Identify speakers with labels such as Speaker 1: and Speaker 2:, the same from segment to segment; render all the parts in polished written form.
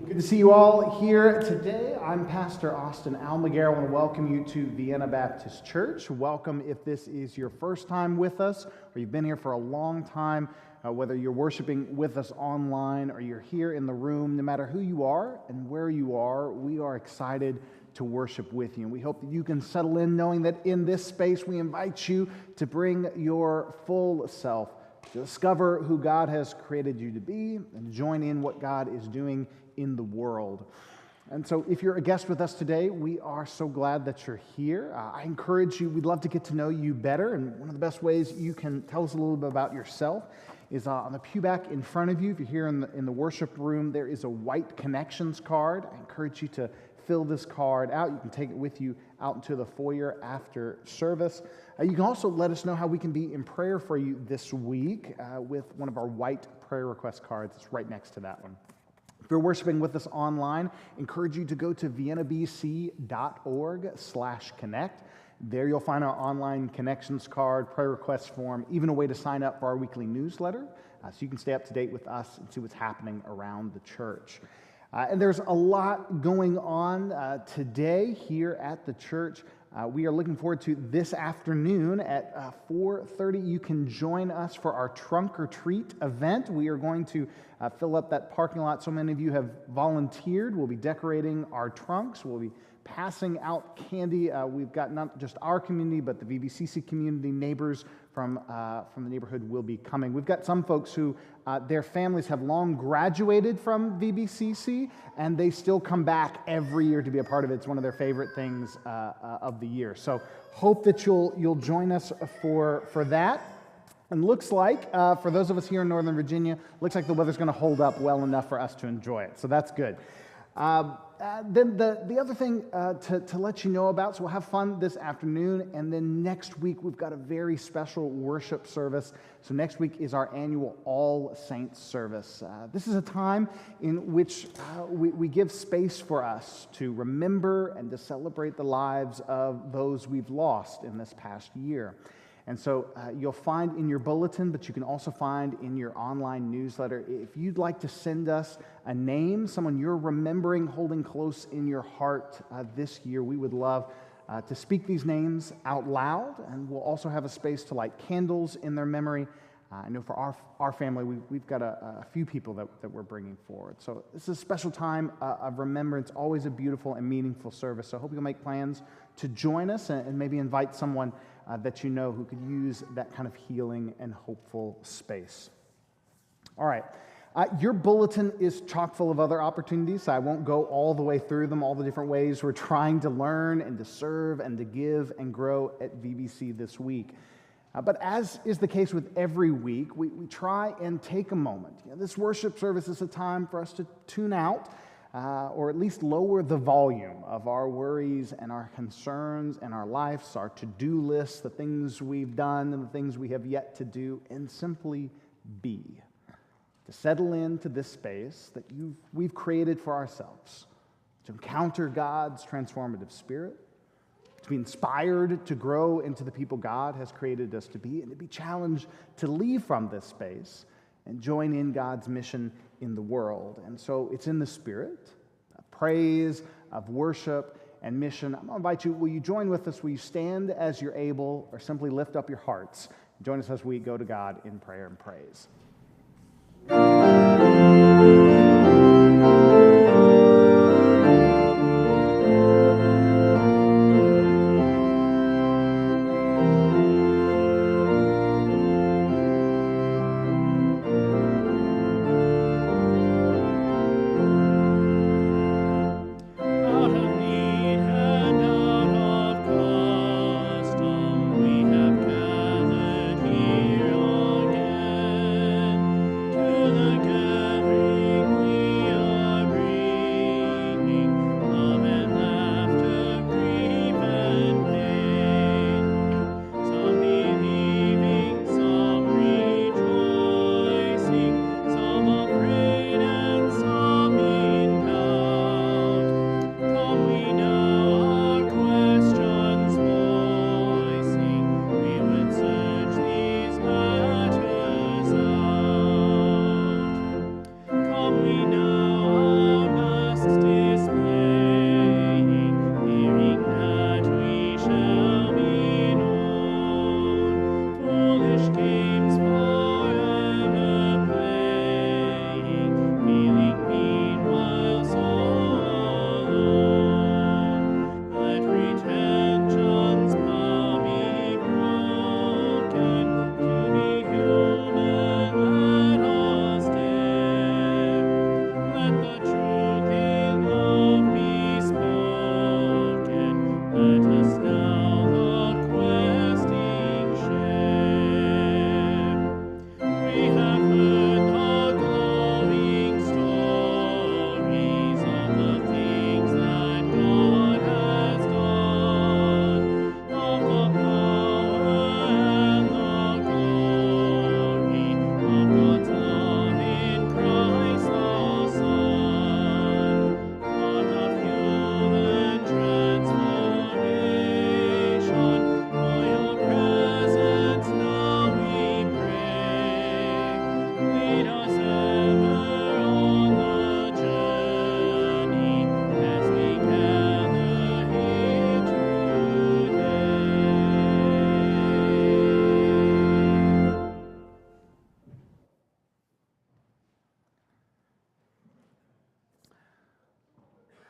Speaker 1: Good to see you all here today. I'm Pastor Austin Almaguer. I want to welcome you to Vienna Baptist Church. Welcome if this is your first time with us or you've been here for a long time, whether you're worshiping with us online or you're here in the room. No matter who you are and where you are, we are excited to worship with you. And we hope that you can settle in knowing that in this space we invite you to bring your full self, to discover who God has created you to be and join in what God is doing in the world. And so if you're a guest with us today, we are so glad that you're here. I encourage you, we'd love to get to know you better, and one of the best ways you can tell us a little bit about yourself is on the pew back in front of you. If you're here in the worship room, there is a white connections card. I encourage you to fill this card out. You can take it with you out into the foyer after service. You can also let us know how we can be in prayer for you this week with one of our white prayer request cards. It's right next to that one. If you're worshiping with us online, I encourage you to go to viennabc.org/connect. There you'll find our online connections card, prayer request form, even a way to sign up for our weekly newsletter so you can stay up to date with us and see what's happening around the church. And there's a lot going on today here at the church. We are looking forward to this afternoon at 4:30. You can join us for our Trunk or Treat event. We are going to fill up that parking lot. So many of you have volunteered. We'll be decorating our trunks. We'll be passing out candy. We've got not just our community, but the VBCC community, neighbors from the neighborhood will be coming. We've got some folks who their families have long graduated from VBCC, and they still come back every year to be a part of it. It's one of their favorite things of the year. So hope that you'll join us for that. And looks like, for those of us here in Northern Virginia, looks like the weather's going to hold up well enough for us to enjoy it. So that's good. Then the other thing to let you know about, so we'll have fun this afternoon, and then next week we've got a very special worship service. So next week is our annual All Saints service. This is a time in which we give space for us to remember and to celebrate the lives of those we've lost in this past year. And so you'll find in your bulletin, but you can also find in your online newsletter, if you'd like to send us a name, someone you're remembering, holding close in your heart this year, we would love to speak these names out loud, and we'll also have a space to light candles in their memory. I know for our family, we've got a few people that we're bringing forward. So this is a special time of remembrance, always a beautiful and meaningful service. So I hope you'll make plans to join us and maybe invite someone that you know who could use that kind of healing and hopeful space. All right. Your bulletin is chock full of other opportunities. I won't go all the way through them, all the different ways we're trying to learn and to serve and to give and grow at VBC this week. But as is the case with every week, we try and take a moment. This worship service is a time for us to tune out, or at least lower the volume of our worries and our concerns and our lives, our to-do lists, the things we've done and the things we have yet to do, and simply be. To settle into this space that we've created for ourselves, to encounter God's transformative Spirit, to be inspired to grow into the people God has created us to be, and to be challenged to leave from this space and join in God's mission in the world. And so it's in the spirit of praise, of worship, and mission. I'm going to invite you, will you join with us? Will you stand as you're able, or simply lift up your hearts? Join us as we go to God in prayer and praise.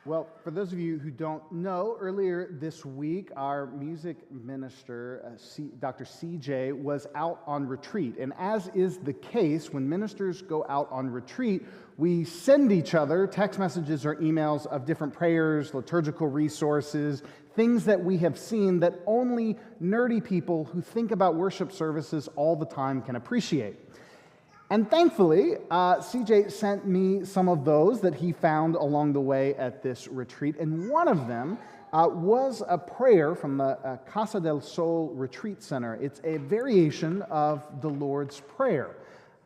Speaker 1: Well, for those of you who don't know, earlier this week, our music minister, Dr. CJ, was out on retreat. And as is the case, when ministers go out on retreat, we send each other text messages or emails of different prayers, liturgical resources, things that we have seen that only nerdy people who think about worship services all the time can appreciate. And thankfully, CJ sent me some of those that he found along the way at this retreat. And one of them was a prayer from the Casa del Sol Retreat Center. It's a variation of the Lord's Prayer.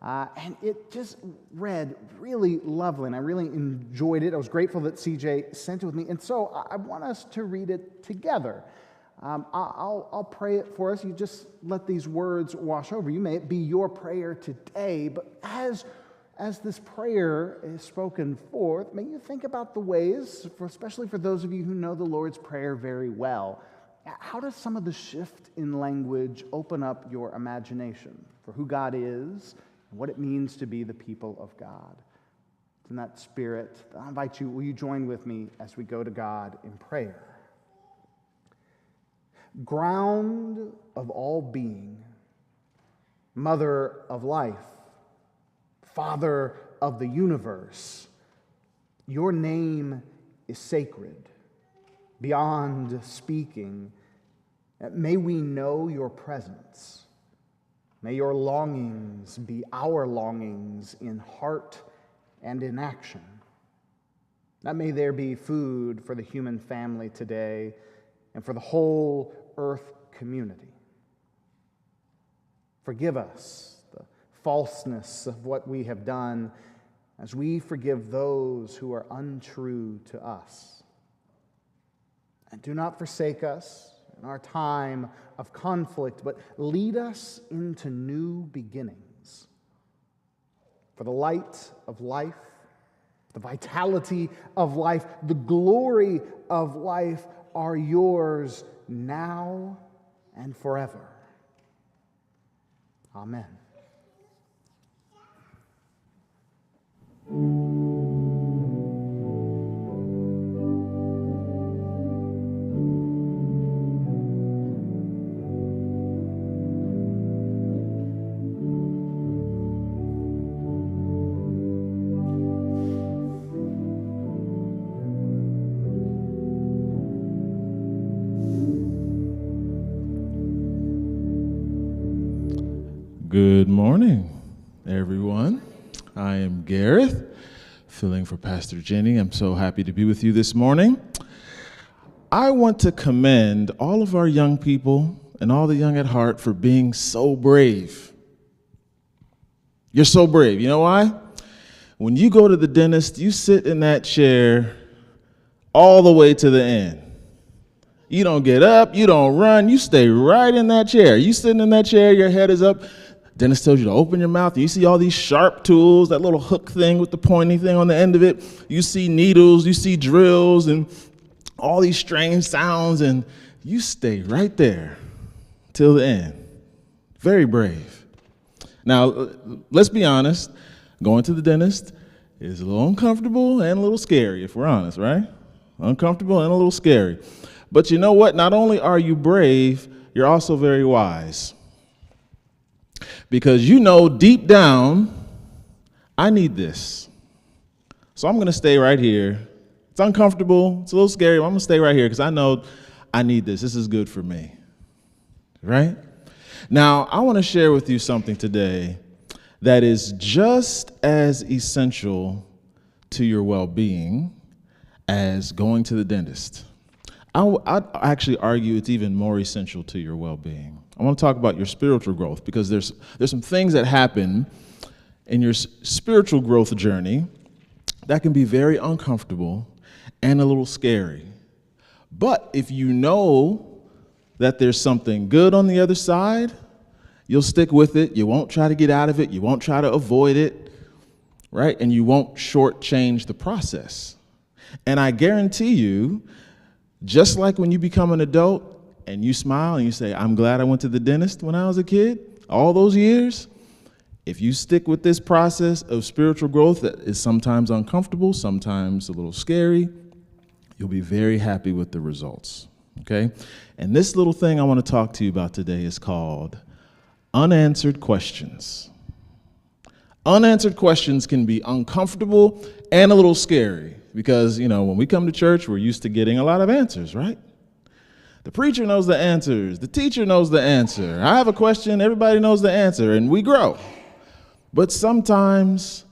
Speaker 1: And it just read really lovely, and I really enjoyed it. I was grateful that CJ sent it with me. And so I want us to read it together. I'll pray it for us. You just let these words wash over you. May it be your prayer today, but as this prayer is spoken forth, may you think about the ways, especially for those of you who know the Lord's Prayer very well, how does some of the shift in language open up your imagination for who God is and what it means to be the people of God? In that spirit, I invite you, will you join with me as we go to God in prayer? Ground of all being, mother of life, father of the universe, your name is sacred, beyond speaking. May we know your presence. May your longings be our longings in heart and in action. That may there be food for the human family today and for the whole earth community. Forgive us the falseness of what we have done as we forgive those who are untrue to us. And do not forsake us in our time of conflict, but lead us into new beginnings. For the light of life, the vitality of life, the glory of life are yours now and forever. Amen.
Speaker 2: Good morning, everyone. I am Gareth, filling for Pastor Jenny. I'm so happy to be with you this morning. I want to commend all of our young people and all the young at heart for being so brave. You're so brave. You know why? When you go to the dentist, you sit in that chair all the way to the end. You don't get up, you don't run, you stay right in that chair. You sitting in that chair, your head is up. Dentist tells you to open your mouth. You see all these sharp tools, that little hook thing with the pointy thing on the end of it. You see needles, you see drills, and all these strange sounds, and you stay right there till the end. Very brave. Now, let's be honest. Going to the dentist is a little uncomfortable and a little scary, if we're honest, right? Uncomfortable and a little scary. But you know what? Not only are you brave, you're also very wise. Because you know deep down, I need this. So I'm going to stay right here. It's uncomfortable. It's a little scary, but I'm going to stay right here because I know I need this. This is good for me. Right? Now, I want to share with you something today that is just as essential to your well-being as going to the dentist. I'd actually argue it's even more essential to your well-being. I want to talk about your spiritual growth because there's some things that happen in your spiritual growth journey that can be very uncomfortable and a little scary. But if you know that there's something good on the other side, you'll stick with it. You won't try to get out of it. You won't try to avoid it, right? And you won't shortchange the process. And I guarantee you, just like when you become an adult and you smile and you say, I'm glad I went to the dentist when I was a kid, all those years, if you stick with this process of spiritual growth that is sometimes uncomfortable, sometimes a little scary, you'll be very happy with the results, okay? And this little thing I want to talk to you about today is called unanswered questions. Unanswered questions can be uncomfortable and a little scary because, you know, when we come to church, we're used to getting a lot of answers, right? The preacher knows the answers. The teacher knows the answer. I have a question, everybody knows the answer, and we grow. But sometimes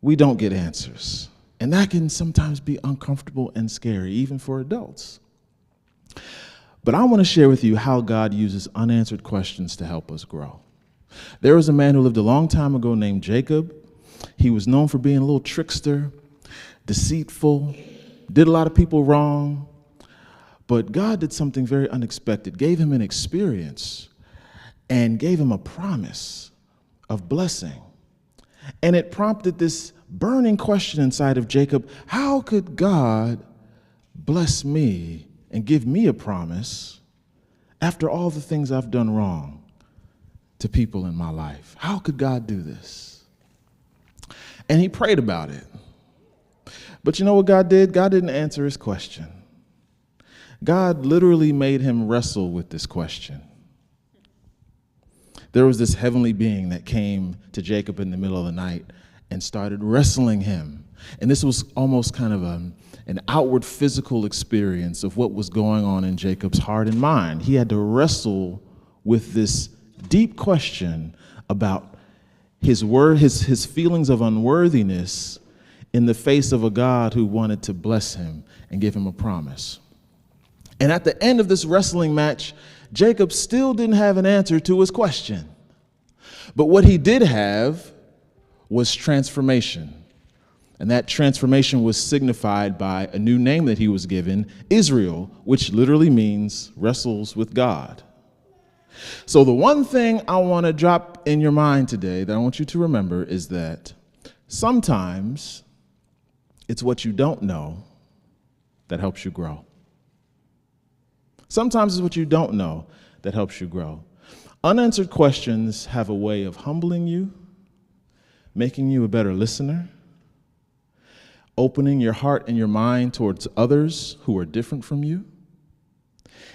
Speaker 2: we don't get answers. And that can sometimes be uncomfortable and scary, even for adults. But I want to share with you how God uses unanswered questions to help us grow. There was a man who lived a long time ago named Jacob. He was known for being a little trickster, deceitful, did a lot of people wrong. But God did something very unexpected, gave him an experience and gave him a promise of blessing. And it prompted this burning question inside of Jacob: how could God bless me and give me a promise after all the things I've done wrong to people in my life? How could God do this? And he prayed about it. But you know what God did? God didn't answer his question. God literally made him wrestle with this question. There was this heavenly being that came to Jacob in the middle of the night and started wrestling him. And this was almost kind of an outward physical experience of what was going on in Jacob's heart and mind. He had to wrestle with this deep question about his feelings of unworthiness in the face of a God who wanted to bless him and give him a promise. And at the end of this wrestling match, Jacob still didn't have an answer to his question. But what he did have was transformation. And that transformation was signified by a new name that he was given, Israel, which literally means wrestles with God. So the one thing I want to drop in your mind today that I want you to remember is that sometimes it's what you don't know that helps you grow. Sometimes it's what you don't know that helps you grow. Unanswered questions have a way of humbling you, making you a better listener, opening your heart and your mind towards others who are different from you.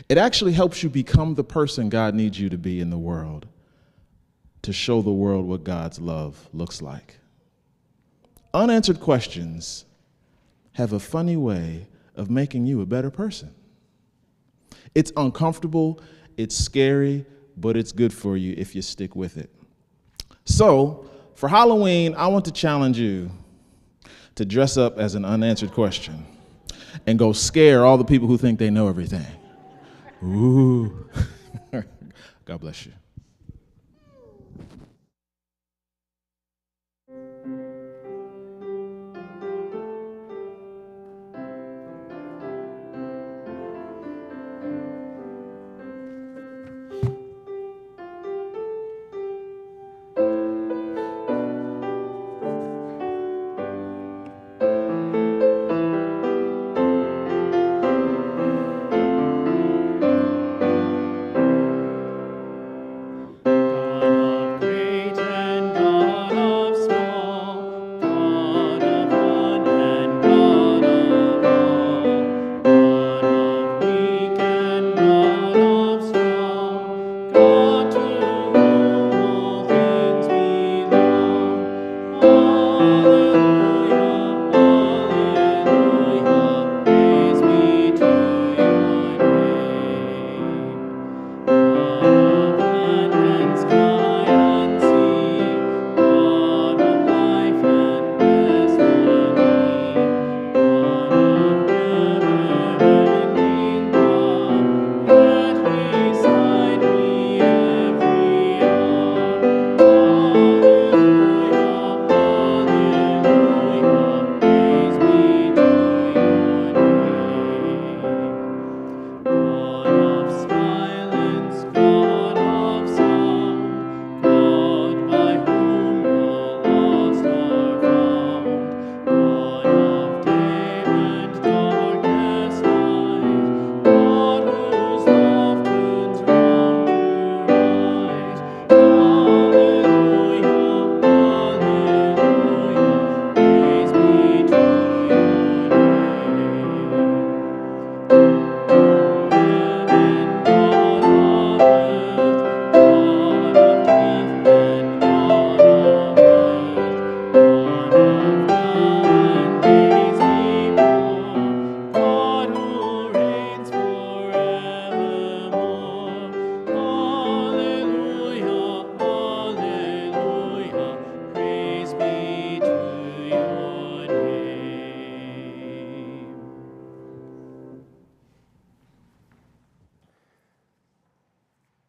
Speaker 2: It actually helps you become the person God needs you to be in the world, to show the world what God's love looks like. Unanswered questions have a funny way of making you a better person. It's uncomfortable, it's scary, but it's good for you if you stick with it. So, for Halloween, I want to challenge you to dress up as an unanswered question and go scare all the people who think they know everything. Ooh. God bless you.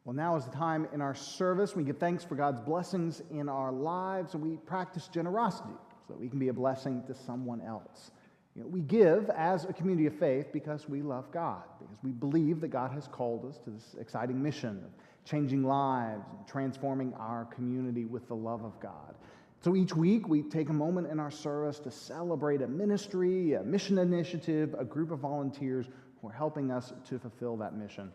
Speaker 1: Well, now is the time in our service. We give thanks for God's blessings in our lives, and we practice generosity so that we can be a blessing to someone else. We give as a community of faith because we love God, because we believe that God has called us to this exciting mission of changing lives and transforming our community with the love of God. So each week we take a moment in our service to celebrate a ministry, a mission initiative, a group of volunteers who are helping us to fulfill that mission.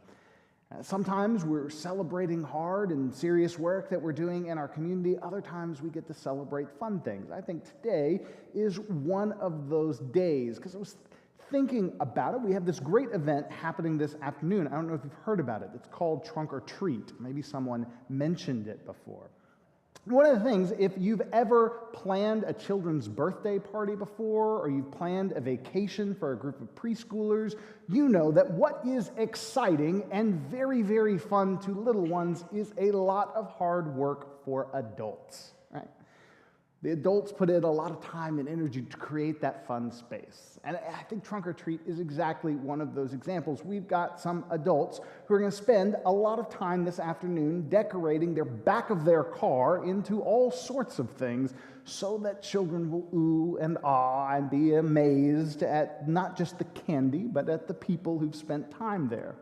Speaker 1: Sometimes we're celebrating hard and serious work that we're doing in our community. Other times we get to celebrate fun things. I think today is one of those days, because I was thinking about it. We have this great event happening this afternoon. I don't know if you've heard about it. It's called Trunk or Treat. Maybe someone mentioned it before. One of the things, if you've ever planned a children's birthday party before, or you've planned a vacation for a group of preschoolers, you know that what is exciting and very, very fun to little ones is a lot of hard work for adults, right? The adults put in a lot of time and energy to create that fun space. And I think Trunk or Treat is exactly one of those examples. We've got some adults who are going to spend a lot of time this afternoon decorating their back of their car into all sorts of things so that children will ooh and ah and be amazed at not just the candy, but at the people who've spent time there.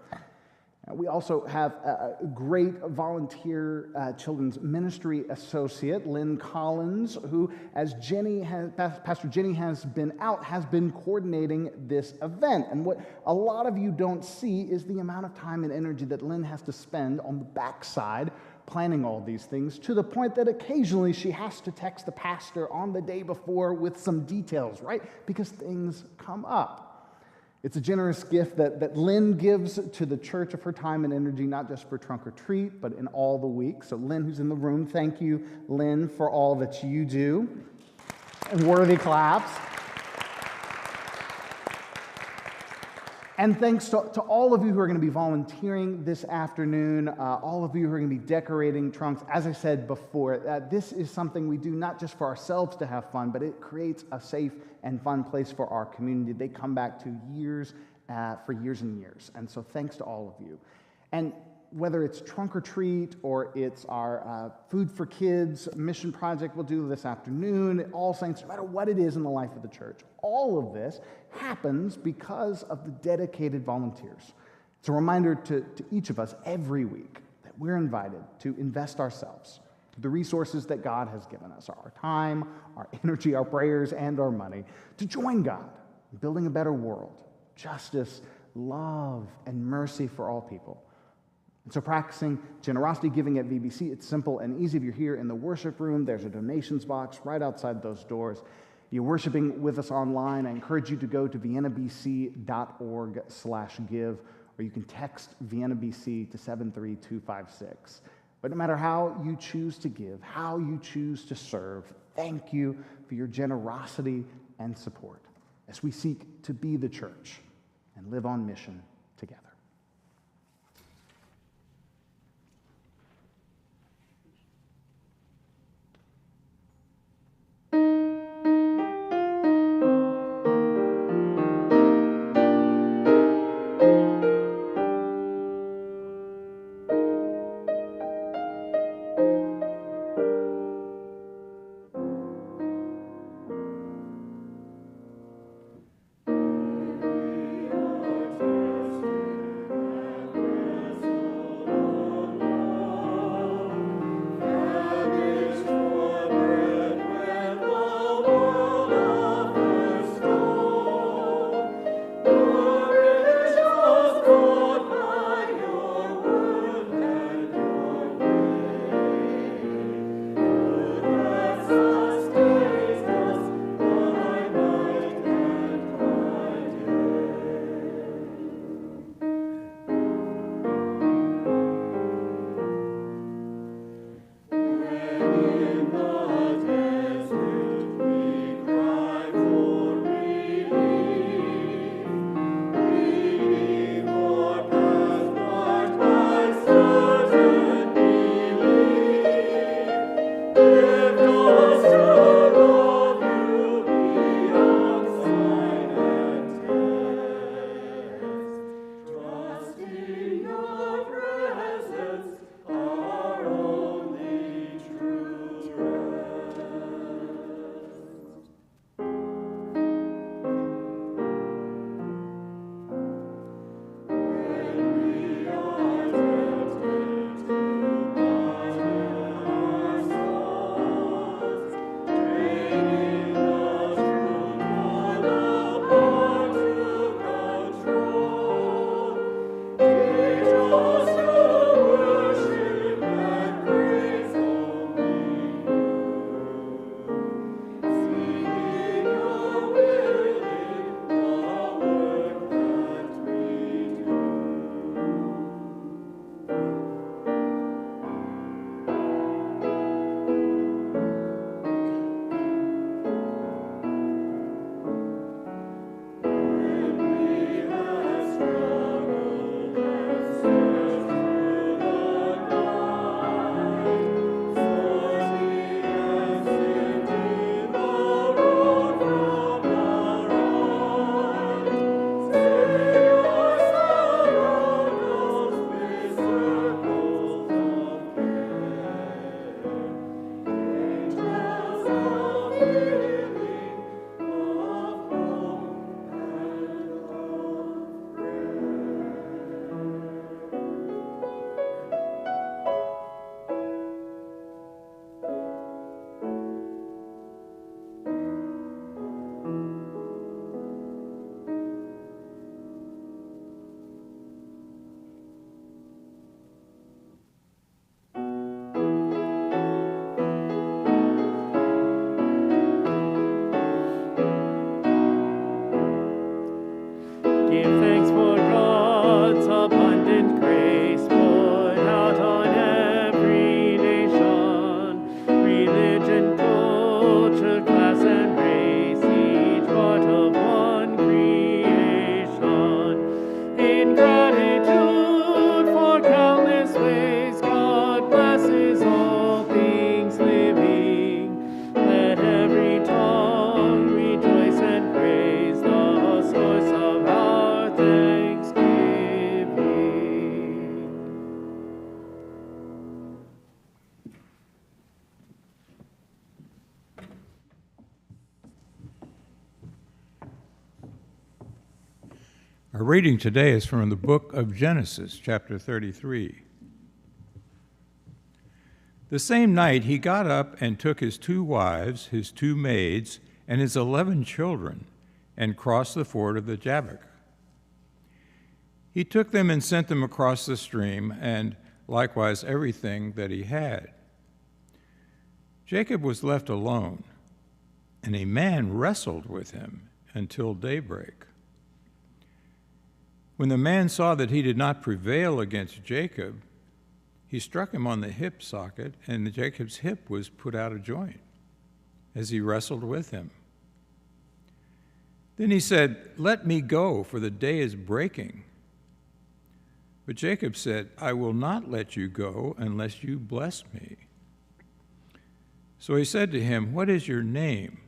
Speaker 1: We also have a great volunteer children's ministry associate, Lynn Collins, who, as Pastor Jenny has been out, has been coordinating this event. And what a lot of you don't see is the amount of time and energy that Lynn has to spend on the backside planning all these things, to the point that occasionally she has to text the pastor on the day before with some details, right? Because things come up. It's a generous gift that Lynn gives to the church of her time and energy, not just for Trunk or Treat, but in all the week. So Lynn, who's in the room, thank you, Lynn, for all that you do. And worthy claps. And thanks to all of you who are going to be volunteering this afternoon, all of you who are going to be decorating trunks. As I said before, this is something we do not just for ourselves to have fun, but it creates a safe and fun place for our community. They come back to for years and years. And so thanks to all of you. And whether it's Trunk or Treat or it's our Food for Kids mission project we'll do this afternoon, All Saints, no matter what it is in the life of the church, all of this happens because of the dedicated volunteers. It's a reminder to each of us every week that we're invited to invest ourselves, the resources that God has given us, our time, our energy, our prayers, and our money, to join God in building a better world, justice, love, and mercy for all people. And so practicing generosity giving at VBC, it's simple and easy. If you're here in the worship room, there's a donations box right outside those doors. You're worshiping with us online, I encourage you to go to viennabc.org/give, or you can text viennabc to 73256. But no matter how you choose to give, how you choose to serve, thank you for your generosity and support as we seek to be the church and live on mission together.
Speaker 3: in gratitude for countless ways God blesses all things living. Let every tongue rejoice and praise the source of our thanksgiving.
Speaker 4: Our reading today is from the book of Genesis, chapter 33. The same night he got up and took his 2 wives, his 2 maids, and his 11 children, and crossed the ford of the Jabbok. He took them and sent them across the stream, and likewise everything that he had. Jacob was left alone, and a man wrestled with him until daybreak. When the man saw that he did not prevail against Jacob, he struck him on the hip socket, and Jacob's hip was put out of joint as he wrestled with him. Then he said, "Let me go, for the day is breaking." But Jacob said, "I will not let you go unless you bless me." So he said to him, "What is your name?"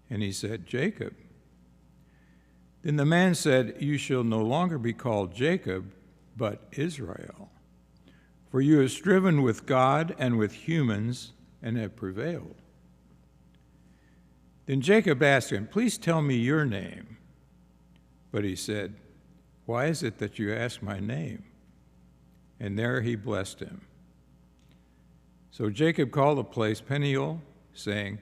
Speaker 4: And he said, "Jacob." Then the man said, "You shall no longer be called Jacob, but Israel, for you have striven with God and with humans and have prevailed." Then Jacob asked him, "Please tell me your name." But he said, "Why is it that you ask my name?" And there he blessed him. So Jacob called the place Peniel, saying,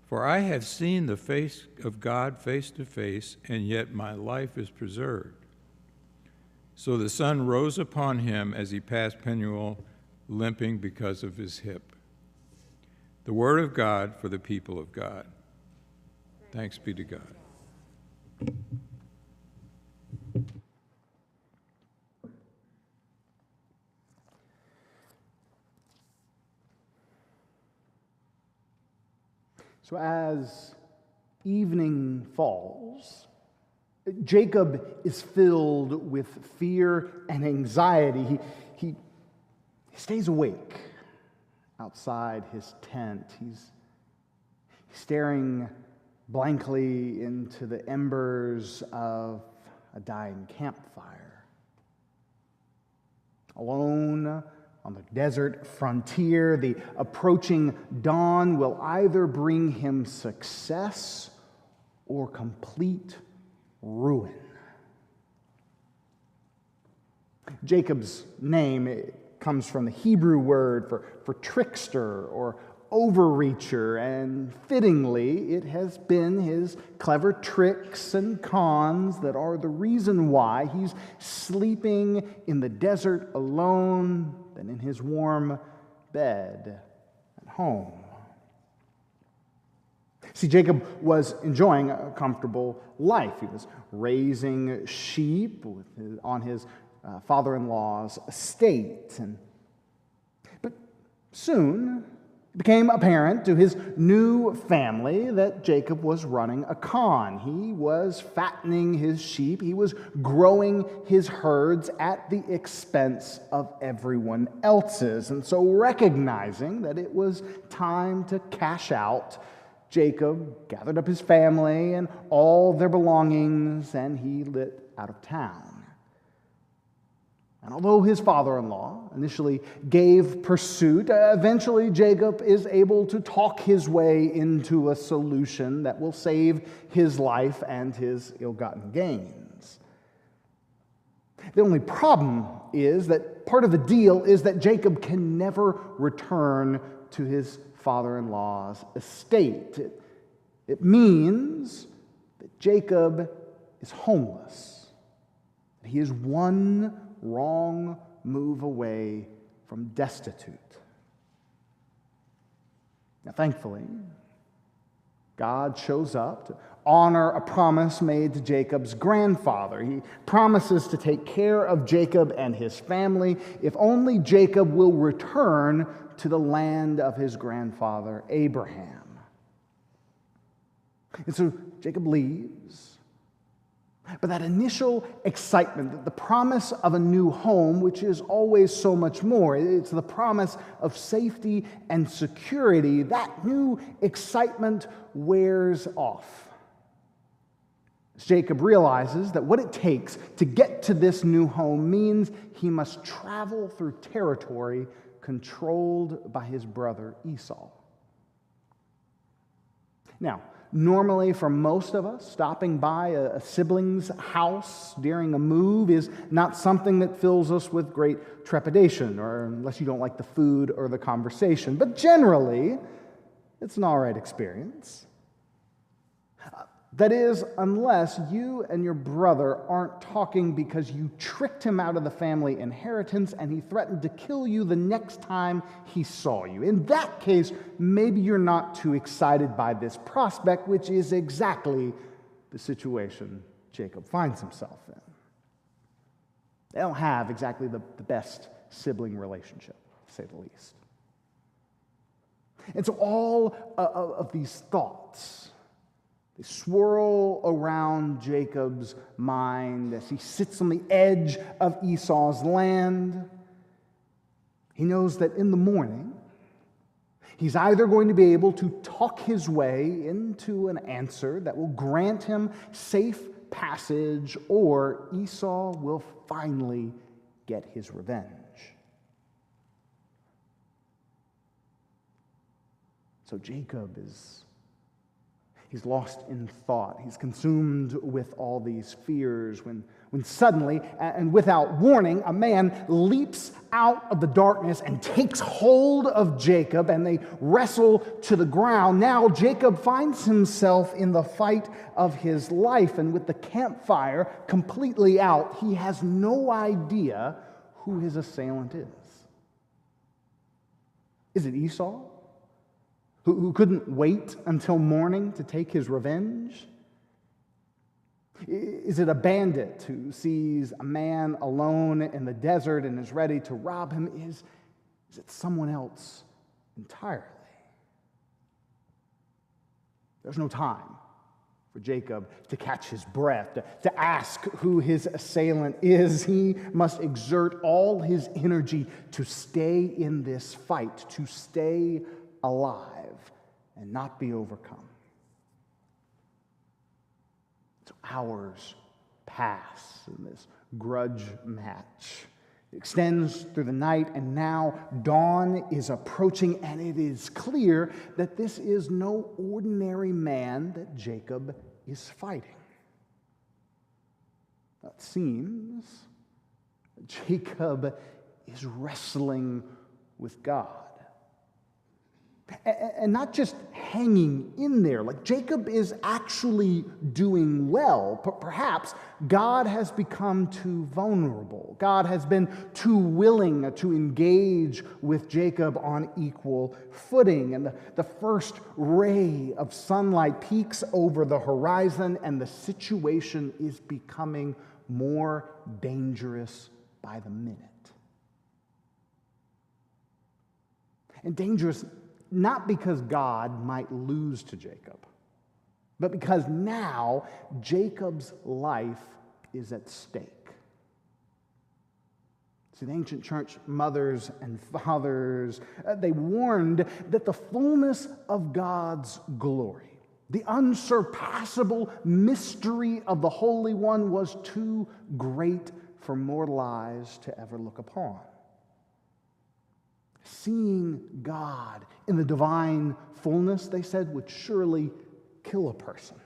Speaker 4: "For I have seen the face of God face to face, and yet my life is preserved." So the sun rose upon him as he passed Peniel, limping because of his hip. The word of God for the people of God. Thanks be to God.
Speaker 1: So as evening falls, Jacob is filled with fear and anxiety. He stays awake outside his tent. He's staring blankly into the embers of a dying campfire. Alone on the desert frontier, the approaching dawn will either bring him success or complete ruin. Jacob's name comes from the Hebrew word for trickster or overreacher, and fittingly, it has been his clever tricks and cons that are the reason why he's sleeping in the desert alone than in his warm bed at home. See, Jacob was enjoying a comfortable life. He was raising sheep on his father-in-law's estate. But soon it became apparent to his new family that Jacob was running a con. He was fattening his sheep. He was growing his herds at the expense of everyone else's. And so, recognizing that it was time to cash out, Jacob gathered up his family and all their belongings, and he lit out of town. And although his father-in-law initially gave pursuit, eventually Jacob is able to talk his way into a solution that will save his life and his ill-gotten gains. The only problem is that part of the deal is that Jacob can never return to his father-in-law's estate. It means that Jacob is homeless. He is one wrong move away from destitute. Now, thankfully, God shows up to honor a promise made to Jacob's grandfather. He promises to take care of Jacob and his family if only Jacob will return to the land of his grandfather Abraham. And so Jacob leaves, But that initial excitement, the promise of a new home, which is always so much more, it's the promise of safety and security, that new excitement wears off. As Jacob realizes that what it takes to get to this new home means he must travel through territory controlled by his brother Esau. Now, normally, for most of us, stopping by a sibling's house during a move is not something that fills us with great trepidation, or unless you don't like the food or the conversation. But generally, it's an all right experience. That is, unless you and your brother aren't talking because you tricked him out of the family inheritance and he threatened to kill you the next time he saw you. In that case, maybe you're not too excited by this prospect, which is exactly the situation Jacob finds himself in. They don't have exactly the best sibling relationship, to say the least. And so all of these thoughts, they swirl around Jacob's mind as he sits on the edge of Esau's land. He knows that in the morning, he's either going to be able to talk his way into an answer that will grant him safe passage, or Esau will finally get his revenge. So Jacob He's lost in thought. He's consumed with all these fears when suddenly, and without warning, a man leaps out of the darkness and takes hold of Jacob, and they wrestle to the ground. Now Jacob finds himself in the fight of his life, and with the campfire completely out, he has no idea who his assailant is. Is it Esau, who couldn't wait until morning to take his revenge? Is it a bandit who sees a man alone in the desert and is ready to rob him? Is it someone else entirely? There's no time for Jacob to catch his breath, to ask who his assailant is. He must exert all his energy to stay in this fight, to stay alive and not be overcome. So hours pass in this grudge match. It extends through the night, and now dawn is approaching, and it is clear that this is no ordinary man that Jacob is fighting. It seems Jacob is wrestling with God. And not just hanging in there. Like, Jacob is actually doing well. Perhaps God has become too vulnerable. God has been too willing to engage with Jacob on equal footing. And the first ray of sunlight peeks over the horizon, and the situation is becoming more dangerous by the minute. And dangerous not because God might lose to Jacob, but because now Jacob's life is at stake. See, the ancient church mothers and fathers, they warned that the fullness of God's glory, the unsurpassable mystery of the Holy One, was too great for mortal eyes to ever look upon. Seeing God in the divine fullness, they said, would surely kill a person.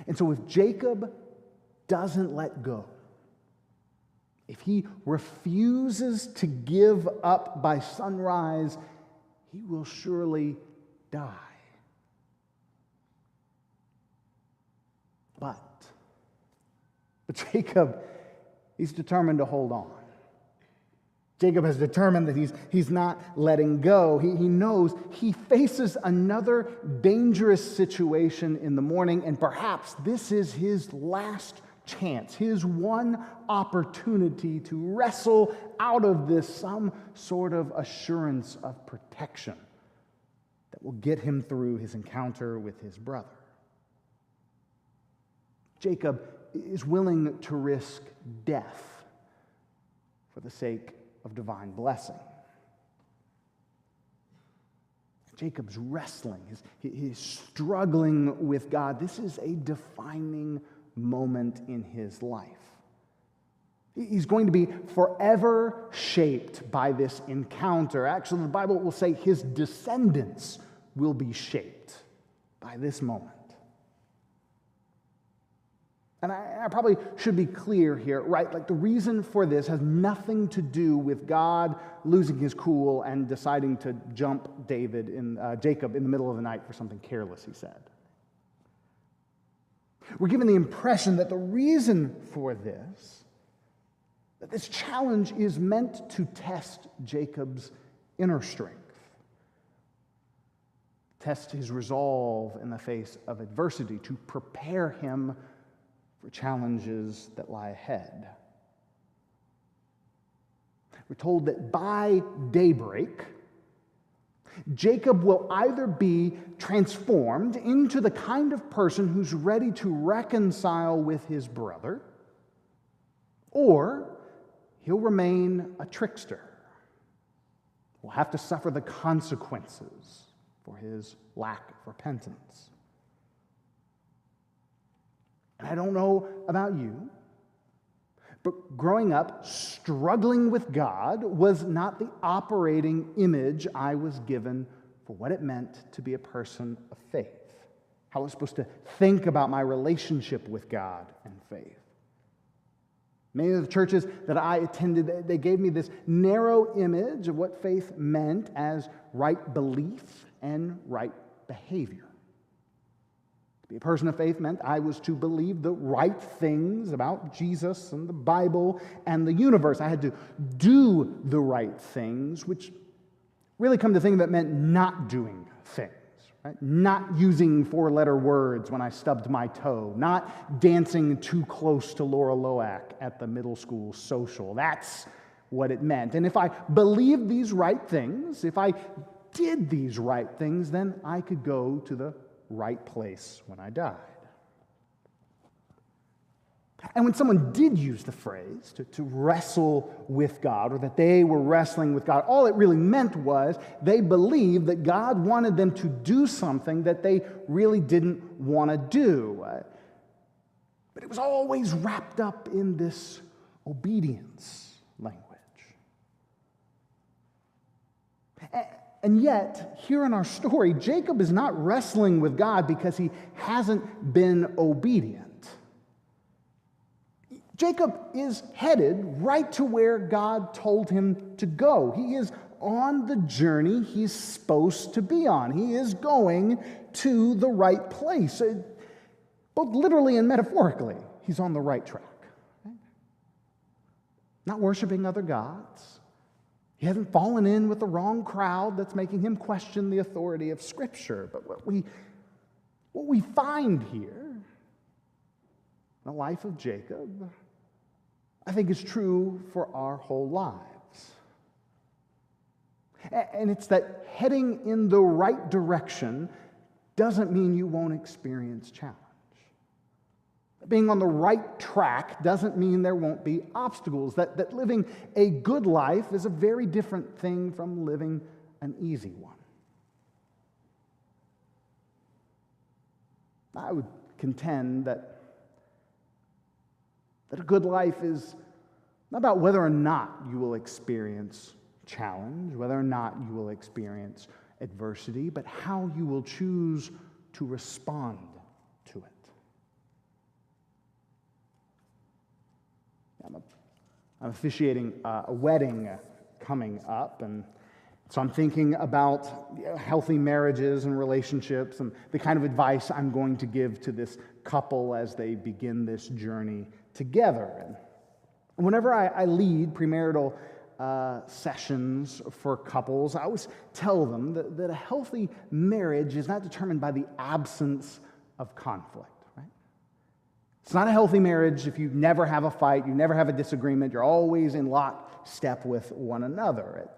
Speaker 1: And so if Jacob doesn't let go, if he refuses to give up by sunrise, he will surely die. But Jacob, he's determined to hold on. Jacob has determined that he's not letting go. He knows he faces another dangerous situation in the morning, and perhaps this is his last chance, his one opportunity to wrestle out of this some sort of assurance of protection that will get him through his encounter with his brother. Jacob is willing to risk death for the sake of divine blessing. Jacob's wrestling, he's struggling with God. This is a defining moment in his life. He's going to be forever shaped by this encounter. Actually, the Bible will say his descendants will be shaped by this moment. And I probably should be clear here, right? Like, the reason for this has nothing to do with God losing his cool and deciding to jump Jacob in the middle of the night for something careless he said. We're given the impression that the reason for this, that this challenge is meant to test Jacob's inner strength, test his resolve in the face of adversity, to prepare him for challenges that lie ahead. We're told that by daybreak, Jacob will either be transformed into the kind of person who's ready to reconcile with his brother, or he'll remain a trickster. Will have to suffer the consequences for his lack of repentance. And I don't know about you, but growing up, struggling with God was not the operating image I was given for what it meant to be a person of faith, how I was supposed to think about my relationship with God and faith. Many of the churches that I attended, they gave me this narrow image of what faith meant as right belief and right behavior. To be a person of faith meant I was to believe the right things about Jesus and the Bible and the universe. I had to do the right things, which really, come to think of it, meant not doing things. Right? Not using four-letter words when I stubbed my toe. Not dancing too close to Laura Loack at the middle school social. That's what it meant. And if I believed these right things, if I did these right things, then I could go to the right place when I died. And when someone did use the phrase to wrestle with God, or that they were wrestling with God, all it really meant was they believed that God wanted them to do something that they really didn't want to do. But it was always wrapped up in this obedience language. And yet, here in our story, Jacob is not wrestling with God because he hasn't been obedient. Jacob is headed right to where God told him to go. He is on the journey he's supposed to be on. He is going to the right place. Both literally and metaphorically, he's on the right track. Right? Not worshiping other gods. He hasn't fallen in with the wrong crowd that's making him question the authority of Scripture. But what we find here in the life of Jacob, I think, is true for our whole lives. And it's that heading in the right direction doesn't mean you won't experience challenge. Being on the right track doesn't mean there won't be obstacles. That living a good life is a very different thing from living an easy one. I would contend that a good life is not about whether or not you will experience challenge, whether or not you will experience adversity, but how you will choose to respond to it. I'm officiating a wedding coming up, and so I'm thinking about healthy marriages and relationships and the kind of advice I'm going to give to this couple as they begin this journey together. And whenever I lead premarital sessions for couples, I always tell them that a healthy marriage is not determined by the absence of conflict. It's not a healthy marriage if you never have a fight, you never have a disagreement, you're always in lockstep with one another.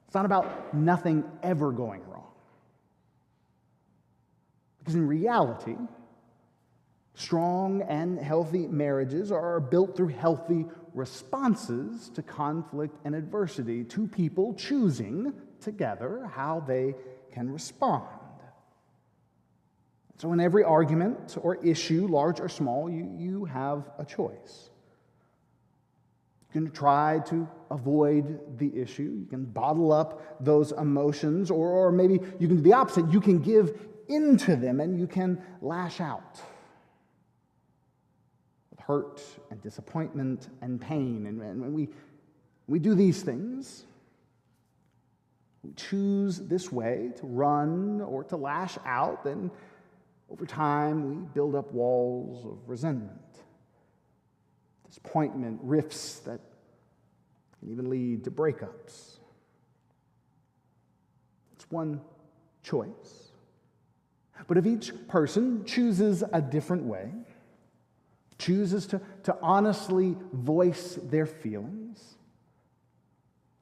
Speaker 1: It's not about nothing ever going wrong. Because in reality, Strong and healthy marriages are built through healthy responses to conflict and adversity, two people choosing together how they can respond. So in every argument or issue, large or small, you have a choice. You can try to avoid the issue. You can bottle up those emotions, or maybe you can do the opposite. You can give into them and you can lash out with hurt and disappointment and pain. And when we do these things, we choose this way to run or to lash out, then over time we build up walls of resentment, disappointment, rifts that can even lead to breakups. It's one choice. But if each person chooses a different way, chooses to honestly voice their feelings,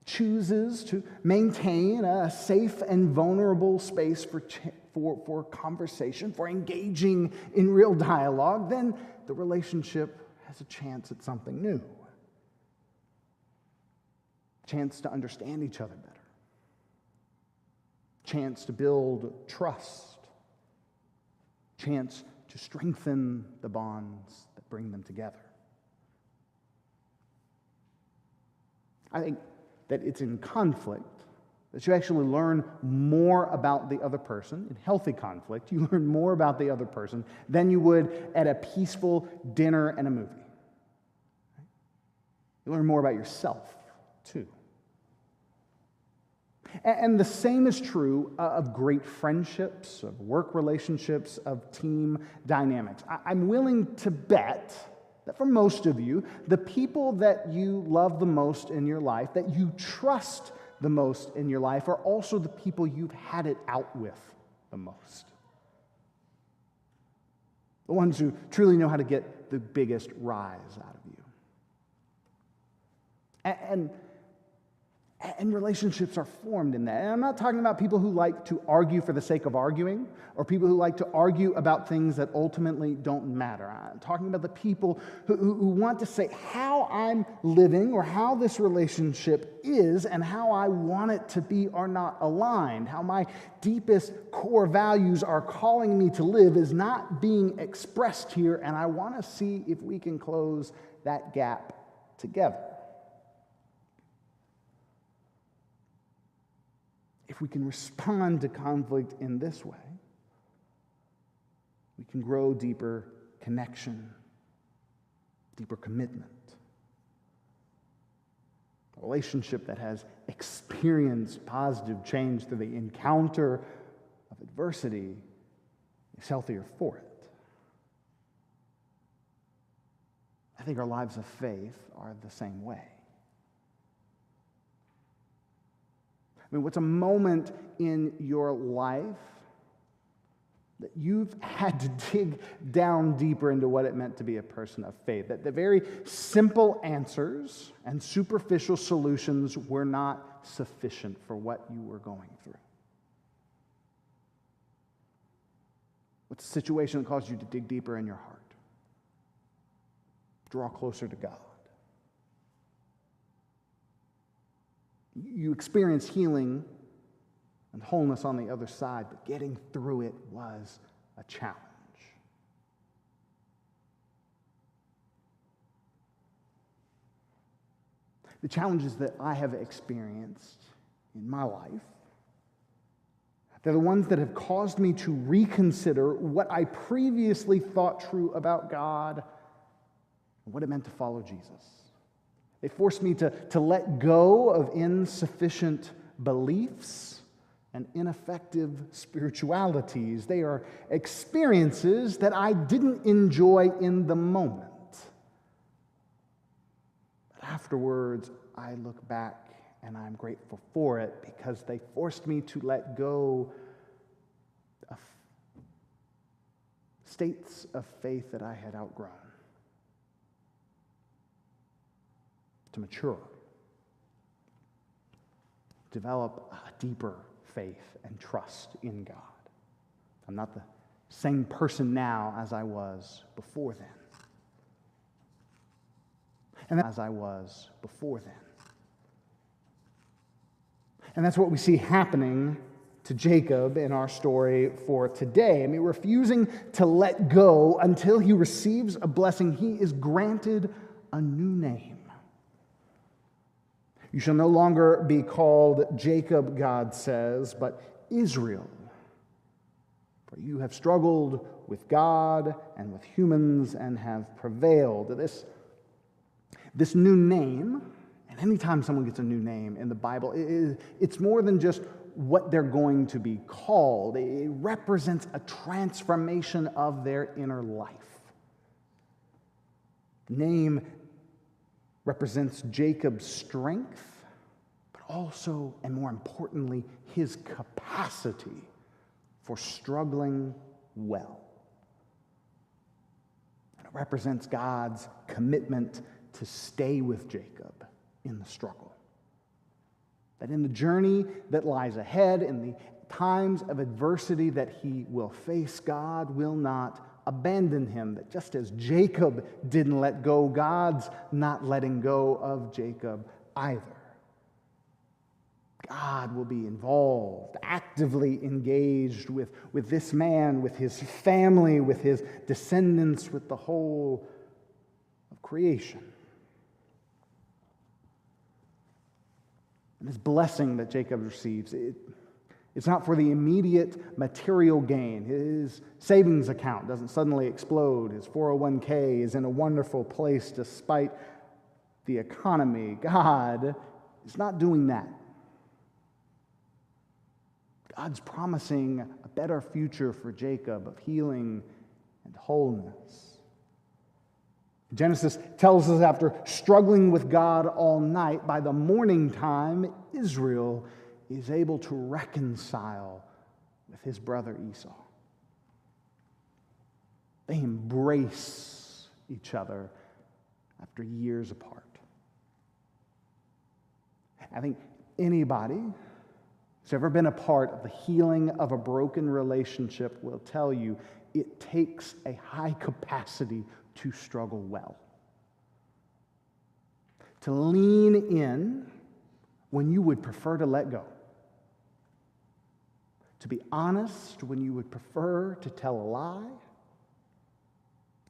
Speaker 1: chooses to maintain a safe and vulnerable space for conversation, for engaging in real dialogue, then the relationship has a chance at something new. Chance to understand each other better. Chance to build trust. Chance to strengthen the bonds that bring them together. I think that it's in conflict that you actually learn more about the other person. In healthy conflict, you learn more about the other person than you would at a peaceful dinner and a movie. You learn more about yourself, too. And the same is true of great friendships, of work relationships, of team dynamics. I'm willing to bet that for most of you, the people that you love the most in your life, that you trust the most in your life, are also the people you've had it out with the most. The ones who truly know how to get the biggest rise out of you. And relationships are formed in that. And I'm not talking about people who like to argue for the sake of arguing, or people who like to argue about things that ultimately don't matter. I'm talking about the people who want to say how I'm living or how this relationship is and how I want it to be are not aligned. How my deepest core values are calling me to live is not being expressed here, and I want to see if we can close that gap together. If we can respond to conflict in this way, we can grow deeper connection, deeper commitment. A relationship that has experienced positive change through the encounter of adversity is healthier for it. I think our lives of faith are the same way. I mean, what's a moment in your life that you've had to dig down deeper into what it meant to be a person of faith? That the very simple answers and superficial solutions were not sufficient for what you were going through. What's a situation that caused you to dig deeper in your heart? Draw closer to God. You experienced healing and wholeness on the other side, but getting through it was a challenge. The challenges that I have experienced in my life, they're the ones that have caused me to reconsider what I previously thought true about God and what it meant to follow Jesus. They forced me to let go of insufficient beliefs and ineffective spiritualities. They are experiences that I didn't enjoy in the moment. But afterwards, I look back and I'm grateful for it because they forced me to let go of states of faith that I had outgrown. To mature, develop a deeper faith and trust in God. I'm not the same person now as I was before then. And as I was before then. And that's what we see happening to Jacob in our story for today. I mean, refusing to let go until he receives a blessing, he is granted a new name. You shall no longer be called Jacob, God says, but Israel. For you have struggled with God and with humans and have prevailed. This new name, and anytime someone gets a new name in the Bible, it's more than just what they're going to be called. It represents a transformation of their inner life. Name represents Jacob's strength, but also, and more importantly, his capacity for struggling well. And it represents God's commitment to stay with Jacob in the struggle. That in the journey that lies ahead, in the times of adversity that he will face, God will not abandon him. That just as Jacob didn't let go, God's not letting go of Jacob either. God will be involved, actively engaged with this man, with his family, with his descendants, with the whole of creation. And this blessing that Jacob receives, it's not for the immediate material gain. His savings account doesn't suddenly explode. His 401k is in a wonderful place despite the economy. God is not doing that. God's promising a better future for Jacob of healing and wholeness. Genesis tells us after struggling with God all night, by the morning time, Israel is able to reconcile with his brother Esau. They embrace each other after years apart. I think anybody who's ever been a part of the healing of a broken relationship will tell you it takes a high capacity to struggle well. To lean in when you would prefer to let go. To be honest when you would prefer to tell a lie.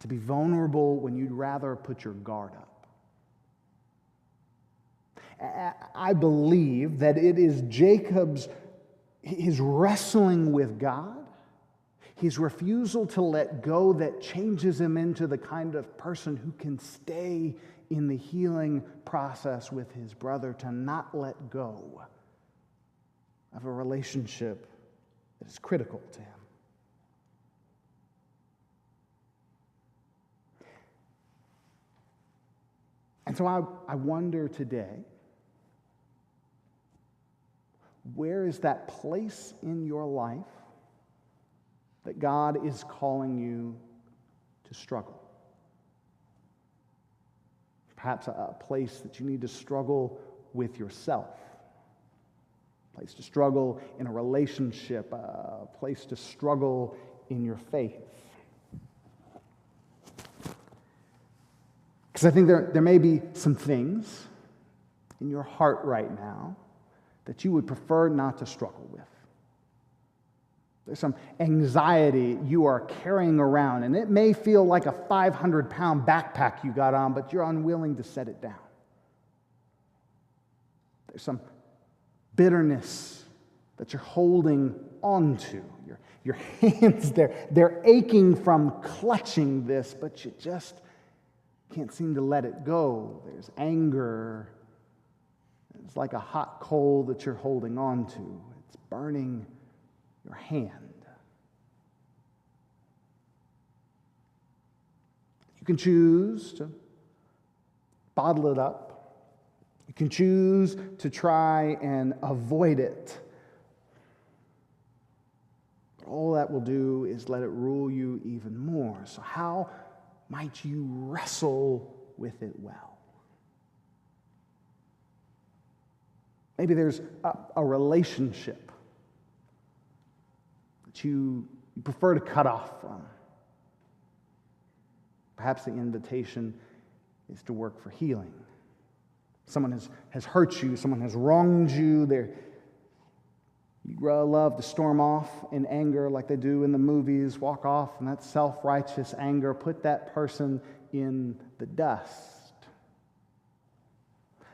Speaker 1: To be vulnerable when you'd rather put your guard up. I believe that it is Jacob's, his wrestling with God, his refusal to let go that changes him into the kind of person who can stay in the healing process with his brother, to not let go of a relationship that is critical to him. And so I wonder today, where is that place in your life that God is calling you to struggle? Perhaps a place that you need to struggle with yourself. A place to struggle in a relationship. A place to struggle in your faith. Because I think there may be some things in your heart right now that you would prefer not to struggle with. There's some anxiety you are carrying around, and it may feel like a 500-pound backpack you got on, but you're unwilling to set it down. There's some bitterness that you're holding on to. Your hands, they're aching from clutching this, but you just can't seem to let it go. There's anger. It's like a hot coal that you're holding on to. It's burning your hand. You can choose to bottle it up. You can choose to try and avoid it. But all that will do is let it rule you even more. So how might you wrestle with it well? Maybe there's a relationship that you you prefer to cut off from. Perhaps the invitation is to work for healing. Someone has hurt you, someone has wronged you. You love to storm off in anger like they do in the movies, walk off in that self-righteous anger, put that person in the dust.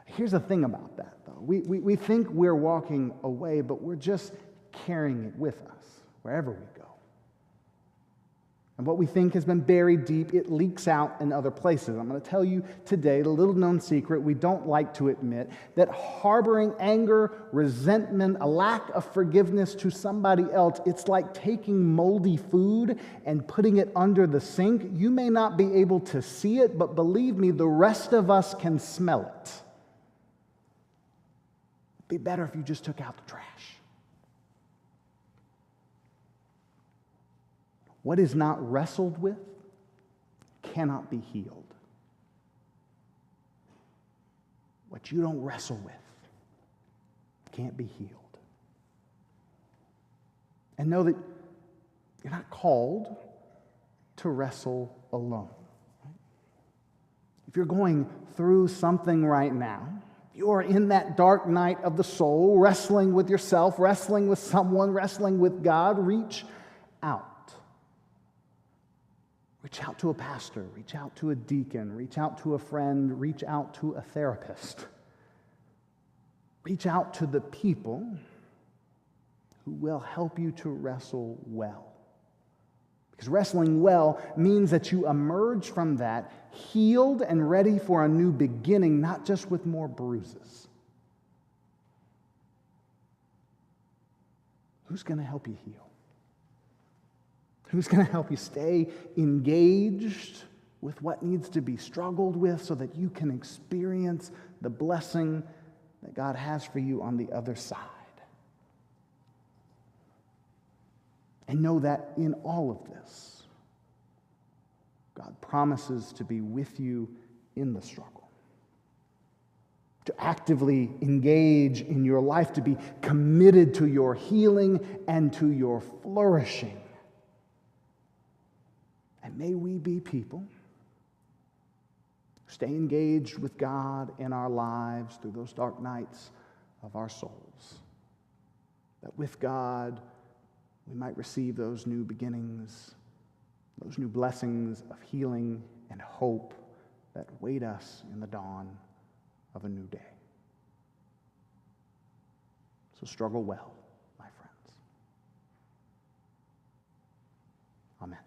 Speaker 1: Here's the thing about that, though. We think we're walking away, but we're just carrying it with us wherever we go. And what we think has been buried deep, it leaks out in other places. I'm going to tell you today the little-known secret we don't like to admit, that harboring anger, resentment, a lack of forgiveness to somebody else, it's like taking moldy food and putting it under the sink. You may not be able to see it, but believe me, the rest of us can smell it. It'd be better if you just took out the trash. What is not wrestled with cannot be healed. What you don't wrestle with can't be healed. And know that you're not called to wrestle alone. If you're going through something right now, you're in that dark night of the soul, wrestling with yourself, wrestling with someone, wrestling with God, reach out. Reach out to a pastor, reach out to a deacon, reach out to a friend, reach out to a therapist. Reach out to the people who will help you to wrestle well. Because wrestling well means that you emerge from that healed and ready for a new beginning, not just with more bruises. Who's going to help you heal? Who's going to help you stay engaged with what needs to be struggled with so that you can experience the blessing that God has for you on the other side? And know that in all of this, God promises to be with you in the struggle, to actively engage in your life, to be committed to your healing and to your flourishing. And may we be people who stay engaged with God in our lives through those dark nights of our souls. That with God, we might receive those new beginnings, those new blessings of healing and hope that wait us in the dawn of a new day. So struggle well, my friends. Amen.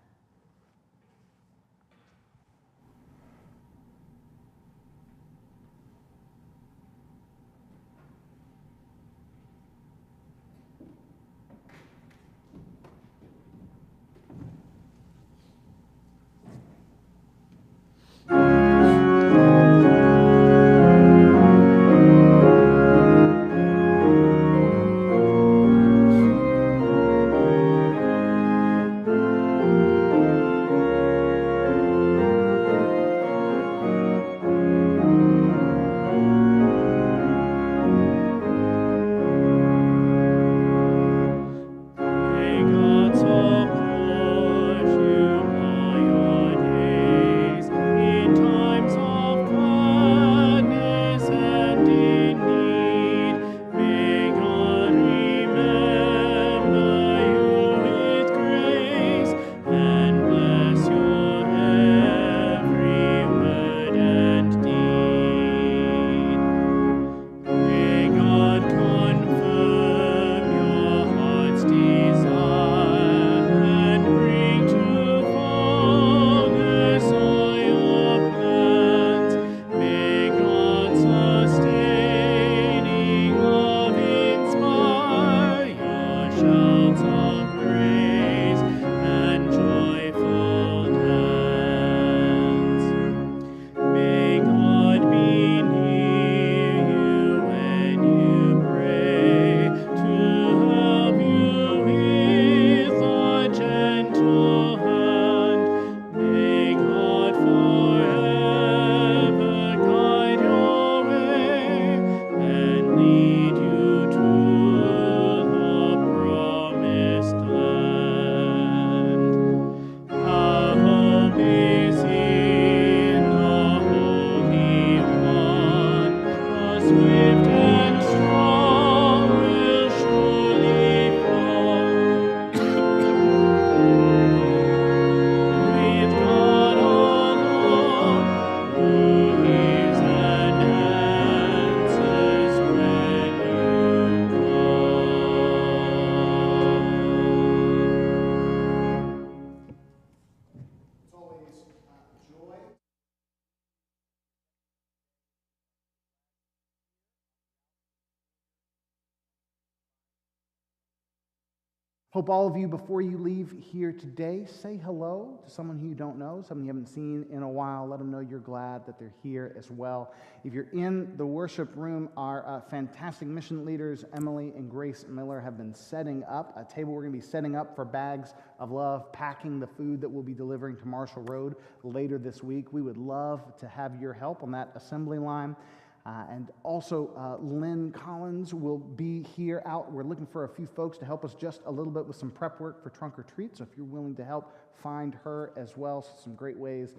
Speaker 1: Hope all of you, before you leave here today, say hello to someone who you don't know, someone you haven't seen in a while. Let them know you're glad that they're here as well. If you're in the worship room, our fantastic mission leaders, Emily and Grace Miller, have been setting up a table. We're going to be setting up for Bags of Love, packing the food that we'll be delivering to Marshall Road later this week. We would love to have your help on that assembly line. And also, Lynn Collins will be here out. We're looking for a few folks to help us just a little bit with some prep work for Trunk or Treat. So if you're willing to help, find her as well. So some great ways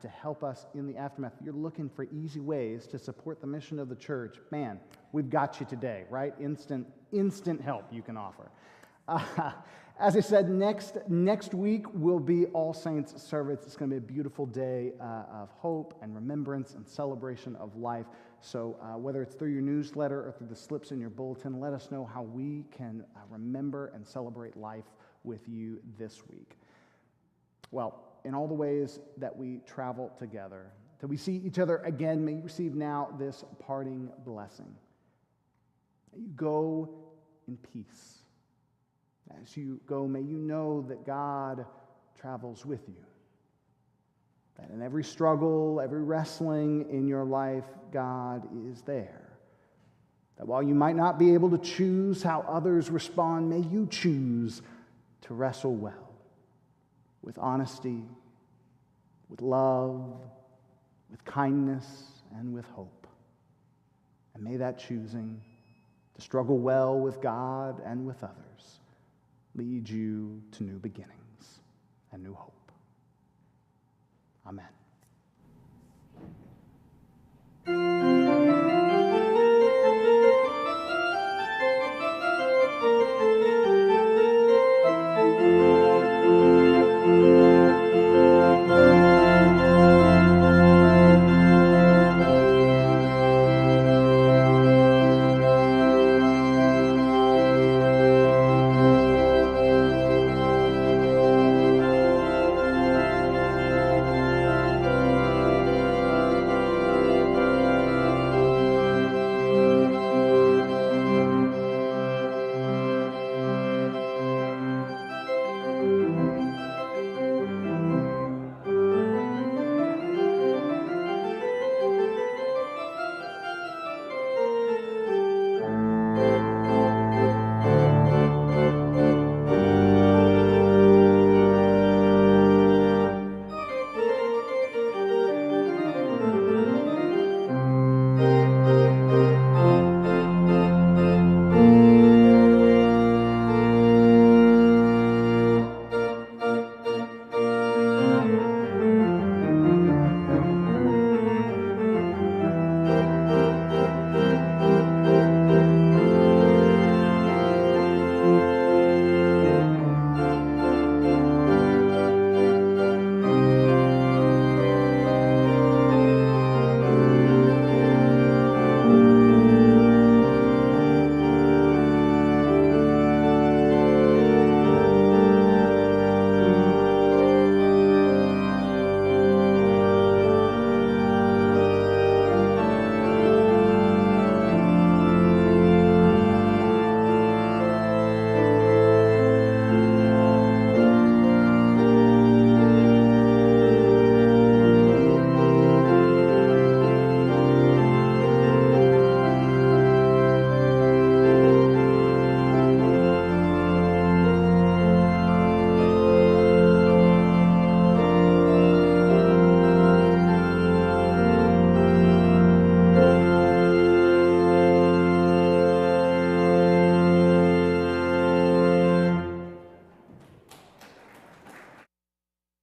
Speaker 1: to help us in the aftermath. If you're looking for easy ways to support the mission of the church, man, we've got you today, right? Instant help you can offer. As I said, next week will be All Saints service. It's going to be a beautiful day of hope and remembrance and celebration of life. So whether it's through your newsletter or through the slips in your bulletin, let us know how we can remember and celebrate life with you this week. Well, in all the ways that we travel together, till we see each other again, may you receive now this parting blessing. You go in peace. As you go, may you know that God travels with you. That in every struggle, every wrestling in your life, God is there. That while you might not be able to choose how others respond, may you choose to wrestle well, with honesty, with love, with kindness, and with hope. And may that choosing to struggle well with God and with others lead you to new beginnings and new hope. Amen.